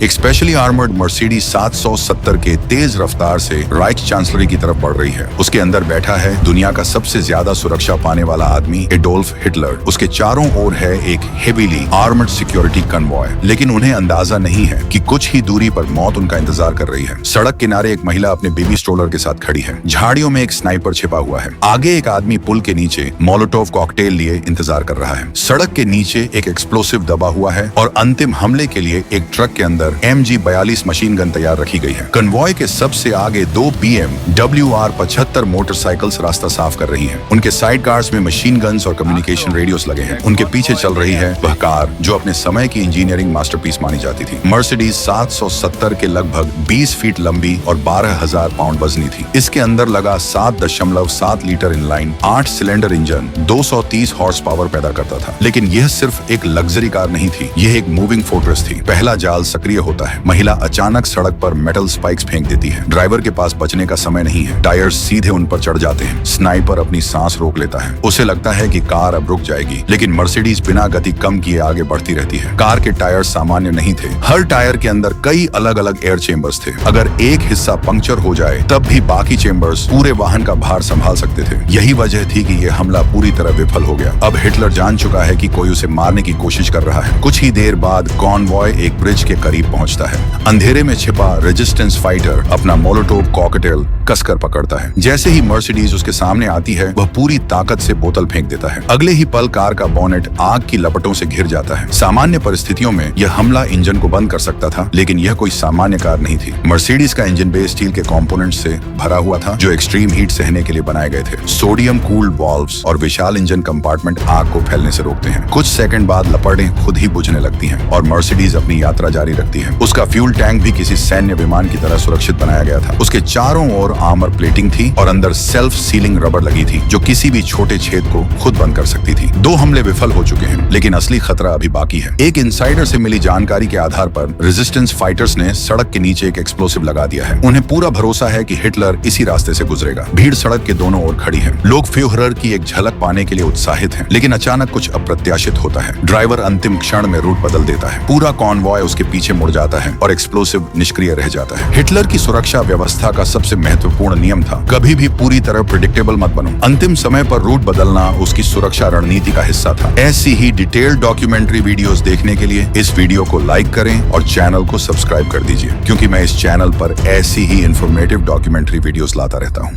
एक specially armoured Mercedes 770 के तेज रफ्तार से राइट चांसलरी की तरफ बढ़ रही है। उसके अंदर बैठा है दुनिया का सबसे ज्यादा सुरक्षा पाने वाला आदमी एडोल्फ हिटलर। उसके चारों ओर है एक हेवीली आर्मर्ड सिक्योरिटी कन्वॉय, लेकिन उन्हें अंदाजा नहीं है कि कुछ ही दूरी पर मौत उनका इंतजार कर रही है। सड़क किनारे एक महिला अपने बेबी स्ट्रोलर के साथ खड़ी है। झाड़ियों में एक स्नाइपर छिपा हुआ है। आगे एक आदमी पुल के नीचे मोलोटोव कॉकटेल लिए इंतजार कर रहा है। सड़क के नीचे एक एक्सप्लोसिव दबा हुआ है और अंतिम हमले के लिए एक ट्रक के अंदर MG-42 मशीन गन तैयार रखी गई है। कन्वॉय के सबसे आगे 2 BMW-75 मोटरसाइकिल्स रास्ता साफ कर रही हैं। उनके साइड कार्स में मशीन गन्स और कम्युनिकेशन रेडियोस लगे हैं। उनके पीछे चल रही है वह कार जो अपने समय की इंजीनियरिंग मास्टरपीस मानी जाती थी। मर्सिडीज 770 के लगभग 20 फीट लंबी और 12,000 पाउंड वजनी थी। इसके अंदर लगा 7.7 litre inline 8 cylinder engine 230 horse power पैदा करता था। लेकिन यह सिर्फ एक लग्जरी कार नहीं थी, यह एक मूविंग फोर्ट्रेस थी। पहला जाल सक्रिय होता है। महिला अचानक सड़क पर मेटल स्पाइक्स फेंक देती है। ड्राइवर के पास बचने का समय नहीं है। टायर्स सीधे उन पर चढ़ जाते हैं। स्नाइपर अपनी सांस रोक लेता है। उसे लगता है कि कार अब रुक जाएगी, लेकिन मर्सिडीज बिना गति कम किए आगे बढ़ती रहती है। कार के टायर सामान्य नहीं थे। हर टायर के अंदर कई अलग अलग एयर चेम्बर्स थे। अगर एक हिस्सा पंक्चर हो जाए तब भी बाकी चेम्बर्स पूरे वाहन का भार संभाल सकते थे। यही वजह थी कि यह हमला पूरी तरह विफल हो गया। अब हिटलर जान चुका है कि कोई उसे मारने की कोशिश कर रहा है। कुछ ही देर बाद कॉन्वॉय एक ब्रिज के करीब पहुंचता है। अंधेरे में छिपा रेजिस्टेंस फाइटर अपना मोलोटोव कॉकटेल कसकर पकड़ता है। जैसे ही मर्सिडीज उसके सामने आती है वह पूरी ताकत से बोतल फेंक देता है। अगले ही पल कार का बोनेट आग की लपटों से घिर जाता है। सामान्य परिस्थितियों में यह हमला इंजन को बंद कर सकता था, लेकिन यह कोई सामान्य कार नहीं थी। मर्सिडीज का इंजन बेस स्टील के कंपोनेंट्स से भरा हुआ था जो एक्सट्रीम हीट सहने के लिए बनाए गए थे। सोडियम कूल्ड वाल्व्स और विशाल इंजन कंपार्टमेंट आग को फैलने से रोकते हैं। कुछ सेकंड बाद लपटें खुद ही बुझने लगती हैं और मर्सिडीज अपनी यात्रा जारी रखती है। उसका फ्यूल टैंक भी किसी सैन्य विमान की तरह सुरक्षित बनाया गया था। उसके चारों ओर आर्मर प्लेटिंग थी और अंदर सेल्फ सीलिंग रबर लगी थी जो किसी भी छोटे छेद को खुद बंद कर सकती थी। 2 हमले विफल हो चुके हैं, लेकिन असली खतरा अभी बाकी है। एक इनसाइडर से मिली जानकारी के आधार पर रेजिस्टेंस फाइटर्स ने सड़क के नीचे एक एक्सप्लोसिव लगा दिया है। उन्हें पूरा भरोसा है कि हिटलर इसी रास्ते से गुजरेगा। भीड़ सड़क के दोनों ओर खड़ी है। लोग फ्यूहरर की एक झलक पाने के लिए उत्साहित हैं, लेकिन अचानक कुछ अप्रत्याशित होता है। ड्राइवर अंतिम क्षण में रूट बदल देता है। पूरा कॉन्वॉय उसके पीछे मुड़ जाता है और एक्सप्लोसिव निष्क्रिय रह जाता है। हिटलर की सुरक्षा व्यवस्था का सबसे महत्वपूर्ण नियम था, कभी भी पूरी तरह प्रेडिक्टेबल मत बनो। अंतिम समय पर रूट बदलना उसकी सुरक्षा रणनीति का हिस्सा था। ऐसी ही डिटेल्ड डॉक्यूमेंट्री वीडियोस देखने के लिए इस वीडियो को लाइक करें और चैनल को सब्सक्राइब कर दीजिए, क्योंकि मैं इस चैनल पर ऐसी ही इंफॉर्मेटिव डॉक्यूमेंट्री वीडियोस लाता रहता हूँ।